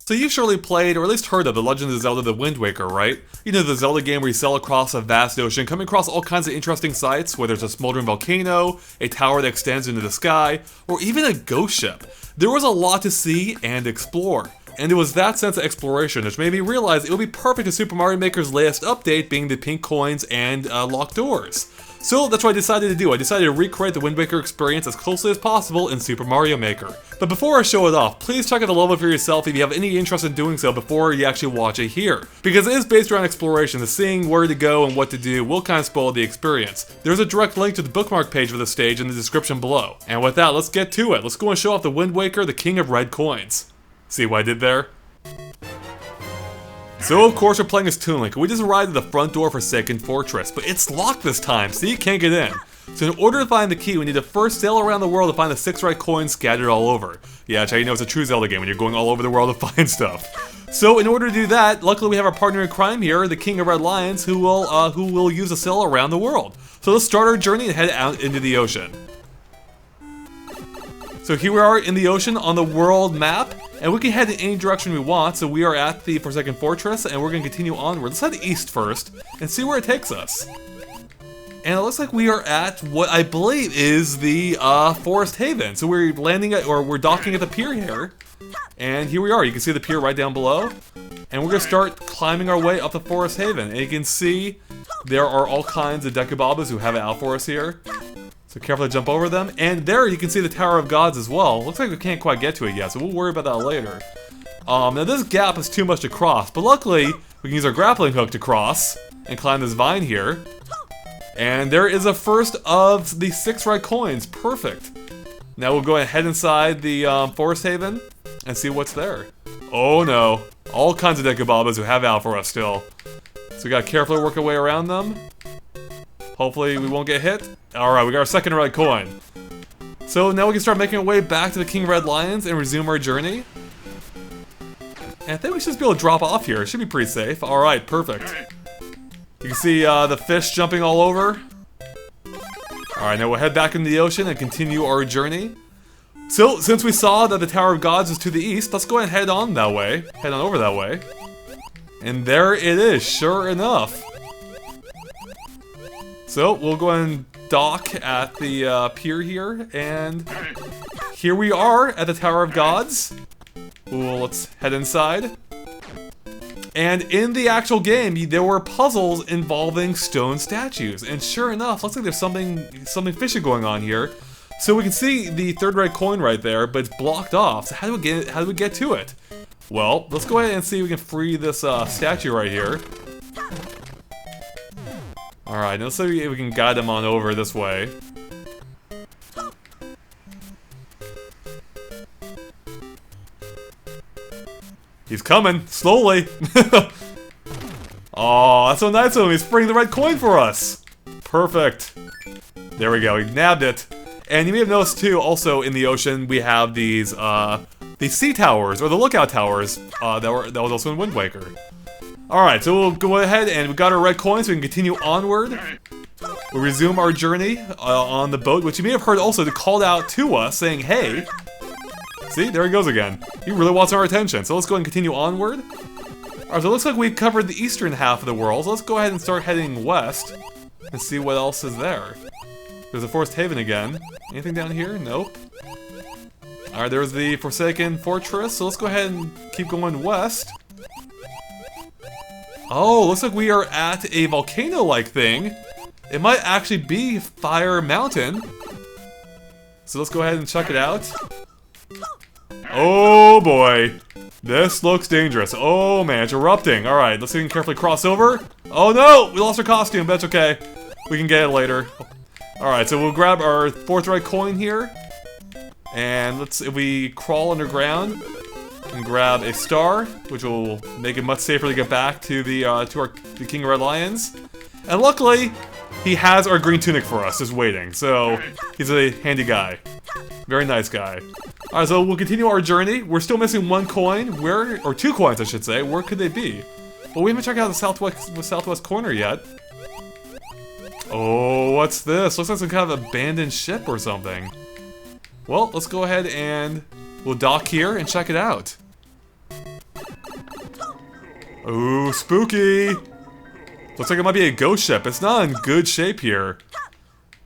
So you've surely played, or at least heard of, The Legend of Zelda: The Wind Waker, right? You know, the Zelda game where you sail across a vast ocean, coming across all kinds of interesting sights, whether it's a smoldering volcano, a tower that extends into the sky, or even a ghost ship. There was a lot to see and explore. And it was that sense of exploration which made me realize it would be perfect in Super Mario Maker's latest update, being the pink coins and locked doors. So that's what I decided to do. I decided to recreate the Wind Waker experience as closely as possible in Super Mario Maker. But before I show it off, please check out the level for yourself if you have any interest in doing so before you actually watch it here. Because it is based around exploration, the seeing where to go and what to do will kind of spoil the experience. There's a direct link to the bookmark page for the stage in the description below. And with that, let's get to it. Let's go and show off the Wind Waker, the King of Red Coins. See what I did there? So of course we're playing as Toon Link. We just arrived at the front door for Forsaken Fortress, but it's locked this time, so you can't get in. So in order to find the key, we need to first sail around the world to find the 6 red coins scattered all over. Yeah, that's how you know it's a true Zelda game, when you're going all over the world to find stuff. So in order to do that, luckily we have our partner in crime here, the King of Red Lions, who will use a sail around the world. So let's start our journey and head out into the ocean. So here we are in the ocean on the world map, and we can head in any direction we want. So we are at the Forsaken Fortress, and we're going to continue onward. Let's head east first, and see where it takes us. And it looks like we are at what I believe is the Forest Haven. So we're landing at, or we're docking at the pier here. And here we are, you can see the pier right down below. And we're going to start climbing our way up the Forest Haven. And you can see there are all kinds of Dekubabas who have it out for us here. So carefully jump over them. And there you can see the Tower of Gods as well. Looks like we can't quite get to it yet, so we'll worry about that later. Now this gap is too much to cross, but luckily we can use our grappling hook to cross and climb this vine here. And there is a first of the 6 red coins. Perfect. Now we'll go ahead inside the Forest Haven and see what's there. Oh no. All kinds of Dekubabas who have out for us still. So we gotta carefully work our way around them. Hopefully we won't get hit. Alright, we got our second red coin. So now we can start making our way back to the King of Red Lions and resume our journey. And I think we should just be able to drop off here. It should be pretty safe. Alright, perfect. You can see the fish jumping all over. Alright, now we'll head back into the ocean and continue our journey. So, since we saw that the Tower of Gods is to the east, let's go ahead and head on that way. Head on over that way. And there it is, sure enough. So, we'll go and dock at the pier here, and here we are at the Tower of Gods. Well, let's head inside. And in the actual game, there were puzzles involving stone statues, and sure enough, looks like there's something fishy going on here. So we can see the 3rd red coin right there, but it's blocked off. So how do we get to it? Well, let's go ahead and see if we can free this statue right here. Alright, let's see if we can guide them on over this way. He's coming, slowly. Oh, that's so nice of him. He's freeing the red coin for us. Perfect. There we go, he nabbed it. And you may have noticed too, also in the ocean, we have these sea towers, or the lookout towers, that was also in Wind Waker. Alright, so we'll go ahead and we got our red coins, so we can continue onward. We'll resume our journey on the boat, which you may have heard also called out to us, saying, hey. See, there he goes again. He really wants our attention, so let's go ahead and continue onward. Alright, so it looks like we've covered the eastern half of the world, so let's go ahead and start heading west and see what else is there. There's a Forest Haven again. Anything down here? Nope. Alright, there's the Forsaken Fortress, so let's go ahead and keep going west. Oh, looks like we are at a volcano-like thing. It might actually be Fire Mountain. So let's go ahead and check it out. Oh boy. This looks dangerous. Oh man, it's erupting. Alright, let's see if we can carefully cross over. Oh no! We lost our costume, but it's okay. We can get it later. Alright, so we'll grab our 4th red coin here. And if we crawl underground and grab a star, which will make it much safer to get back to the King of Red Lions. And luckily, he has our green tunic for us, just waiting. So he's a handy guy. Very nice guy. Alright, so we'll continue our journey. We're still missing 1 coin. Where, or 2 coins I should say. Where could they be? Well, we haven't checked out the southwest corner yet. Oh, what's this? Looks like some kind of abandoned ship or something. Well, let's go ahead and we'll dock here and check it out. Ooh, spooky. Looks like it might be a ghost ship. It's not in good shape here.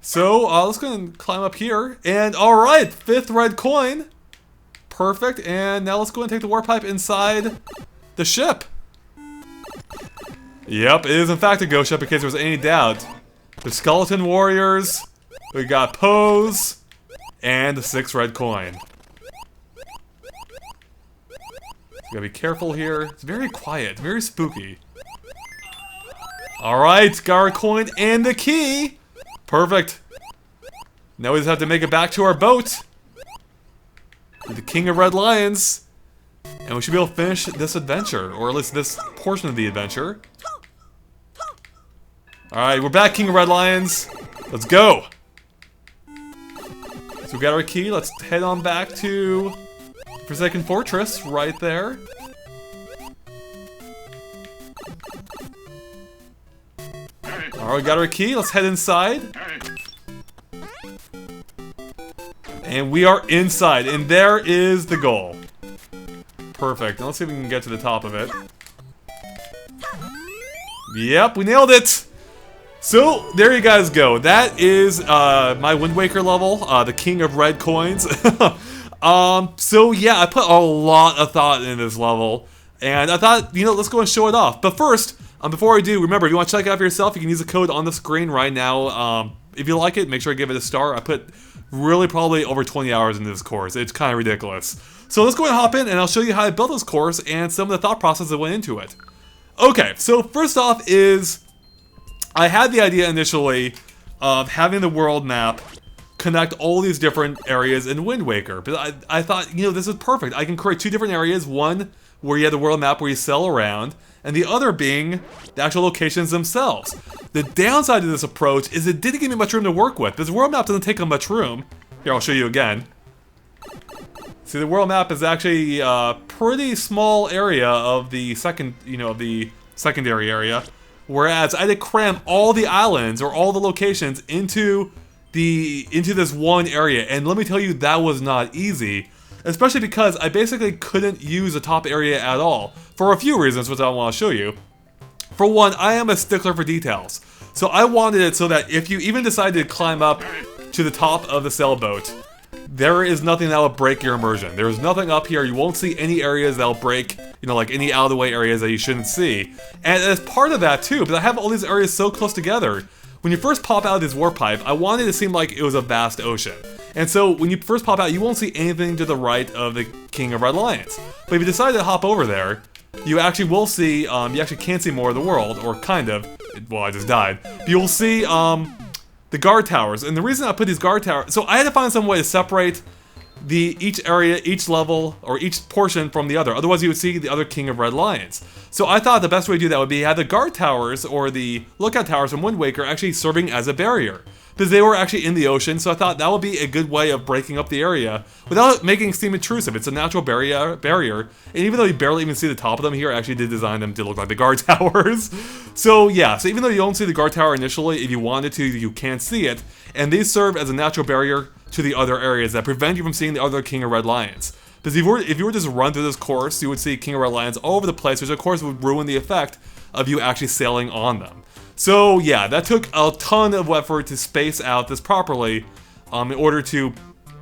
So, let's go and climb up here. And alright, 5th red coin. Perfect. And now let's go and take the warp pipe inside the ship. Yep, it is in fact a ghost ship in case there was any doubt. The skeleton warriors. We got Pose. And the 6th red coin. Gotta be careful here. It's very quiet, very spooky. Alright, got our coin and the key. Perfect. Now we just have to make it back to our boat. With the King of Red Lions. And we should be able to finish this adventure. Or at least this portion of the adventure. Alright, we're back, King of Red Lions. Let's go. So we got our key. Let's head on back to Forsaken Fortress right there. Alright, we got our key. Let's head inside. And we are inside. And there is the goal. Perfect. Now let's see if we can get to the top of it. Yep, we nailed it! So, there you guys go. That is my Wind Waker level, the King of Red Coins. So yeah, I put a lot of thought in this level. And I thought, you know, let's go and show it off. But first, before I do, remember, if you want to check it out for yourself, you can use the code on the screen right now. If you like it, make sure to give it a star. I put really probably over 20 hours into this course. It's kind of ridiculous. So let's go and hop in, and I'll show you how I built this course and some of the thought process that went into it. Okay, so first off is, I had the idea initially of having the world map connect all these different areas in Wind Waker. But I thought, you know, this is perfect. I can create 2 different areas. One where you have the world map where you sail around, and the other being the actual locations themselves. The downside to this approach is it didn't give me much room to work with. This world map doesn't take up much room. Here, I'll show you again. See, the world map is actually a pretty small area of the secondary area. Whereas I had to cram all the islands or all the locations into this one area, and let me tell you, that was not easy. Especially because I basically couldn't use the top area at all, for a few reasons which I want to show you. For one, I am a stickler for details. So I wanted it so that if you even decided to climb up to the top of the sailboat, there is nothing that will break your immersion. There's nothing up here. You won't see any areas that will break, you know, like any out-of-the-way areas that you shouldn't see. And as part of that too, but I have all these areas so close together, when you first pop out of this warp pipe, I wanted it to seem like it was a vast ocean. And so when you first pop out, you won't see anything to the right of the King of Red Lions. But if you decide to hop over there, you actually will see, you actually can see more of the world, or kind of. Well, I just died. But you'll see the guard towers. And the reason I put these guard towers, so I had to find some way to separate each area, each level, or each portion from the other. Otherwise, you would see the other King of Red Lions. So I thought the best way to do that would be have the guard towers, or the lookout towers from Wind Waker, actually serving as a barrier. Because they were actually in the ocean, so I thought that would be a good way of breaking up the area without making it seem intrusive. It's a natural barrier, and even though you barely even see the top of them here, I actually did design them to look like the guard towers. So yeah, so even though you don't see the guard tower initially, if you wanted to, you can see it, and these serve as a natural barrier to the other areas that prevent you from seeing the other King of Red Lions. Because if you were just run through this course, you would see King of Red Lions all over the place, which of course would ruin the effect of you actually sailing on them. So yeah, that took a ton of effort to space out this properly, in order to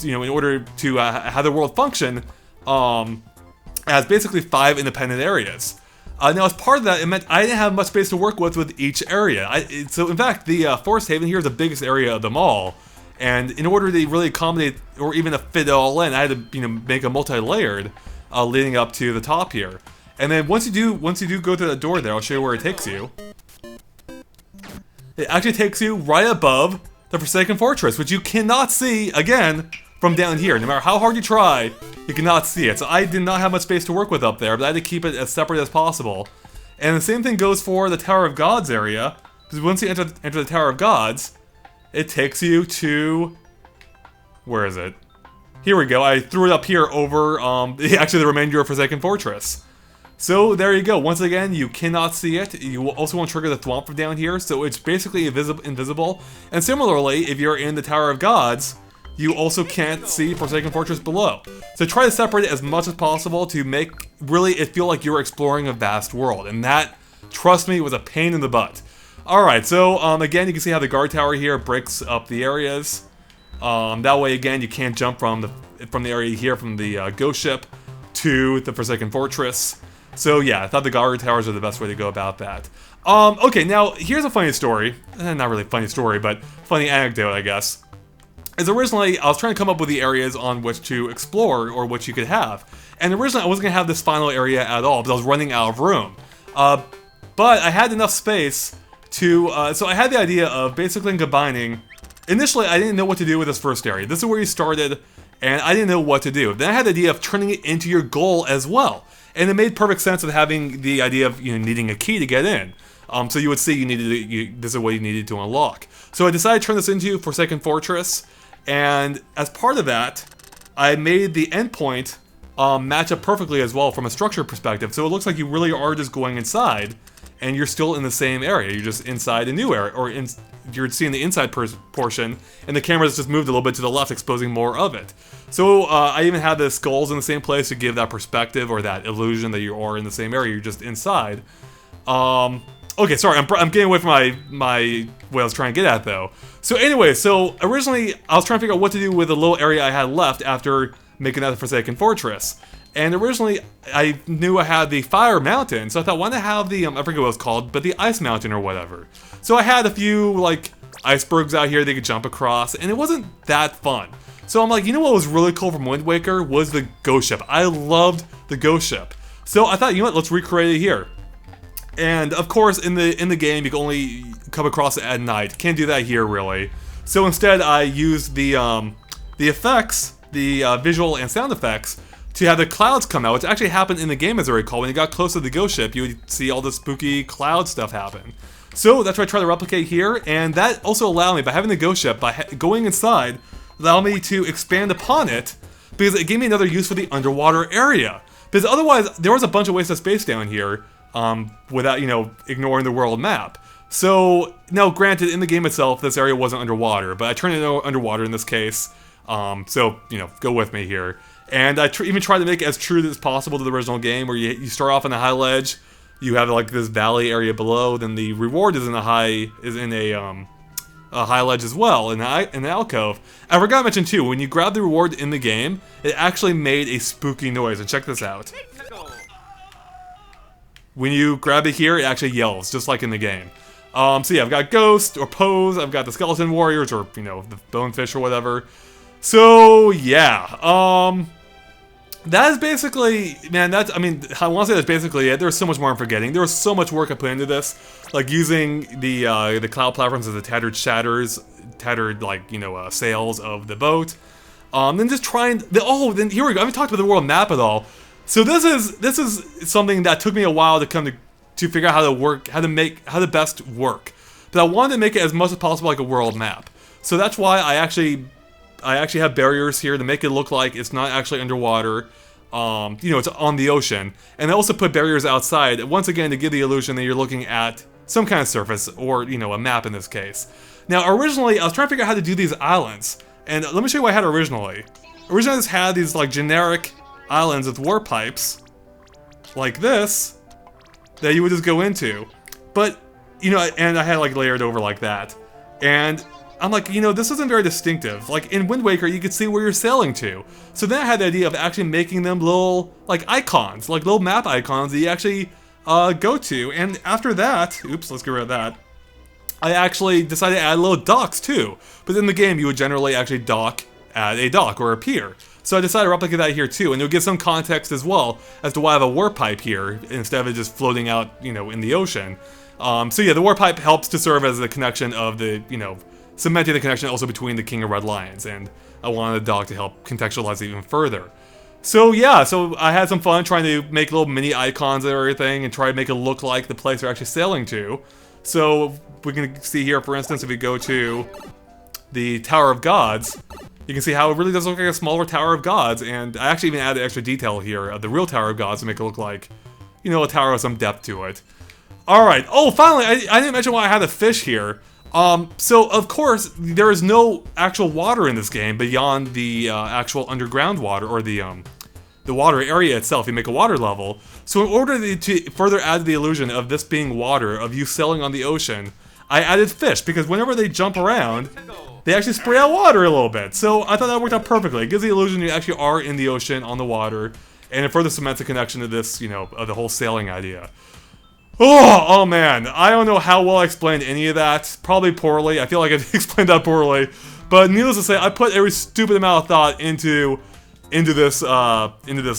have the world function as basically 5 independent areas. Now, as part of that, it meant I didn't have much space to work with each area. So in fact, the Forest Haven here is the biggest area of them all, and in order to really accommodate or even to fit it all in, I had to make a multi-layered leading up to the top here. And then once you do go through that door there, I'll show you where it takes you. It actually takes you right above the Forsaken Fortress, which you cannot see, again, from down here. No matter how hard you try, you cannot see it. So I did not have much space to work with up there, but I had to keep it as separate as possible. And the same thing goes for the Tower of Gods area, because once you enter the Tower of Gods, it takes you to... where is it? Here we go. I threw it up here over, actually the remainder of Forsaken Fortress. So there you go. Once again, you cannot see it. You also won't trigger the thwomp from down here, so it's basically invisible. And similarly, if you're in the Tower of Gods, you also can't see Forsaken Fortress below. So try to separate it as much as possible to make really it feel like you're exploring a vast world. And that, trust me, was a pain in the butt. Alright, so again, you can see how the guard tower here breaks up the areas. That way, again, you can't jump from the area here, from the ghost ship, to the Forsaken Fortress. So yeah, I thought the guard towers are the best way to go about that. Okay, now here's a funny story. Not really a funny story, but funny anecdote, I guess. Is originally, I was trying to come up with the areas on which to explore, or which you could have. And originally, I wasn't going to have this final area at all, because I was running out of room. But I had enough space to, so I had the idea of basically combining. Initially, I didn't know what to do with this first area. This is where you started, and I didn't know what to do. Then I had the idea of turning it into your goal as well. And it made perfect sense of having the idea of needing a key to get in. So you would see this is what you needed to unlock. So I decided to turn this into Forsaken Fortress, and as part of that, I made the endpoint match up perfectly as well from a structure perspective. So it looks like you really are just going inside, and you're still in the same area. You're just inside a new area, or you're seeing the inside portion, and the camera's just moved a little bit to the left, exposing more of it. So I even had the skulls in the same place to give that perspective, or that illusion that you are in the same area. You're just inside. Okay, sorry, I'm getting away from my what I was trying to get at, though. So anyway, so originally I was trying to figure out what to do with the little area I had left after making that the Forsaken Fortress. And originally, I knew I had the Fire Mountain, so I thought, why not have the, I forget what it was called, but the Ice Mountain or whatever. So I had a few, like, icebergs out here they could jump across, and it wasn't that fun. So I'm like, you know what was really cool from Wind Waker was the ghost ship. I loved the ghost ship. So I thought, you know what, let's recreate it here. And of course, in the game, you can only come across it at night. Can't do that here, really. So instead, I used the effects, the visual and sound effects, to have the clouds come out, which actually happened in the game, as I recall. When you got close to the ghost ship, you would see all the spooky cloud stuff happen. So that's what I try to replicate here, and that also allowed me, by having the ghost ship, by going inside, allowed me to expand upon it, because it gave me another use for the underwater area. Because otherwise, there was a bunch of wasted space down here, without, ignoring the world map. So, now granted, in the game itself, this area wasn't underwater, but I turned it underwater in this case, so, go with me here. And I even tried to make it as true as possible to the original game, where you start off on a high ledge, you have like this valley area below, then the reward is in a high ledge as well, in an alcove. I forgot to mention too, when you grab the reward in the game, it actually made a spooky noise, and check this out. When you grab it here, it actually yells, just like in the game. So yeah, I've got Ghost, or Pose, I've got the Skeleton Warriors, or, the Bonefish or whatever. So, yeah, that is basically, man, I want to say that's basically it. There's so much more I'm forgetting. There was so much work I put into this, like using the cloud platforms as the tattered, sails of the boat. Then just trying, then here we go, I haven't talked about the world map at all. So this is something that took me a while to figure out how to best work. But I wanted to make it as much as possible like a world map. So that's why I actually have barriers here to make it look like it's not actually underwater. It's on the ocean. And I also put barriers outside, once again, to give the illusion that you're looking at some kind of surface, or, a map in this case. Now, originally, I was trying to figure out how to do these islands. And let me show you what I had originally. Originally, I just had these, like, generic islands with warp pipes, like this, that you would just go into. But, and I had, like, layered over like that. And I'm like, this isn't very distinctive. Like, in Wind Waker, you could see where you're sailing to. So then I had the idea of actually making them little, like, icons, like little map icons that you actually go to. And after that, oops, let's get rid of that. I actually decided to add little docks too. But in the game, you would generally actually dock at a dock or a pier. So I decided to replicate that here too, and it'll give some context as well as to why I have a warp pipe here instead of it just floating out, in the ocean. So yeah, the warp pipe helps to serve as the connection of the, cementing the connection also between the King of Red Lions, and I wanted the dock to help contextualize it even further. So yeah, so I had some fun trying to make little mini icons and everything, and try to make it look like the place we're actually sailing to. So we can see here, for instance, if we go to the Tower of Gods, you can see how it really does look like a smaller Tower of Gods, and I actually even added extra detail here of the real Tower of Gods to make it look like, a tower with some depth to it. Alright, oh, finally, I didn't mention why I had a fish here. So of course, there is no actual water in this game beyond the actual underground water, or the water area itself. You make a water level. So in order to further add to the illusion of this being water, of you sailing on the ocean, I added fish, because whenever they jump around, they actually spray out water a little bit. So I thought that worked out perfectly. It gives the illusion you actually are in the ocean, on the water, and it further cements a connection to this, you know, of the whole sailing idea. Oh man, I don't know how well I explained any of that. Probably poorly. I feel like I explained that poorly. But needless to say, I put every stupid amount of thought into this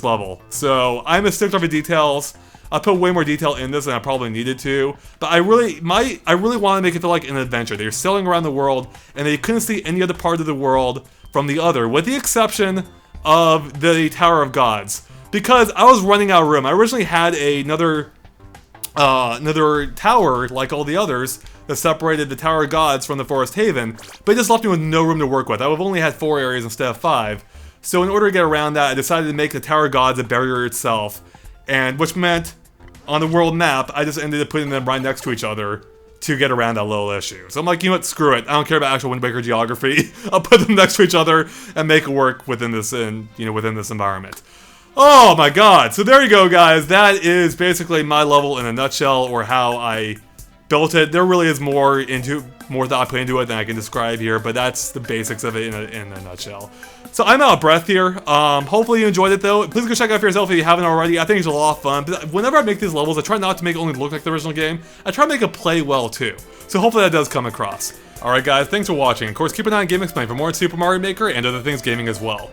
level. So I missed a lot of details. I put way more detail in this than I probably needed to. But I really want to make it feel like an adventure. They're sailing around the world, and they couldn't see any other part of the world from the other, with the exception of the Tower of Gods. Because I was running out of room. I originally had another tower, like all the others, that separated the Tower of Gods from the Forest Haven, but it just left me with no room to work with. I would have only had 4 areas instead of 5. So in order to get around that, I decided to make the Tower of Gods a barrier itself, and which meant, on the world map, I just ended up putting them right next to each other to get around that little issue. So I'm like, you know what, screw it. I don't care about actual Wind Waker geography. I'll put them next to each other and make it work within this, within this environment. Oh my god, so there you go guys, that is basically my level in a nutshell, or how I built it. There really is more thought put into it than I can describe here, but that's the basics of it in a nutshell. So I'm out of breath here. Hopefully you enjoyed it though. Please go check it out for yourself if you haven't already. I think it's a lot of fun. But whenever I make these levels, I try not to make it only look like the original game. I try to make it play well too. So hopefully that does come across. Alright guys, thanks for watching. Of course, keep an eye on Game Explain for more on Super Mario Maker and other things gaming as well.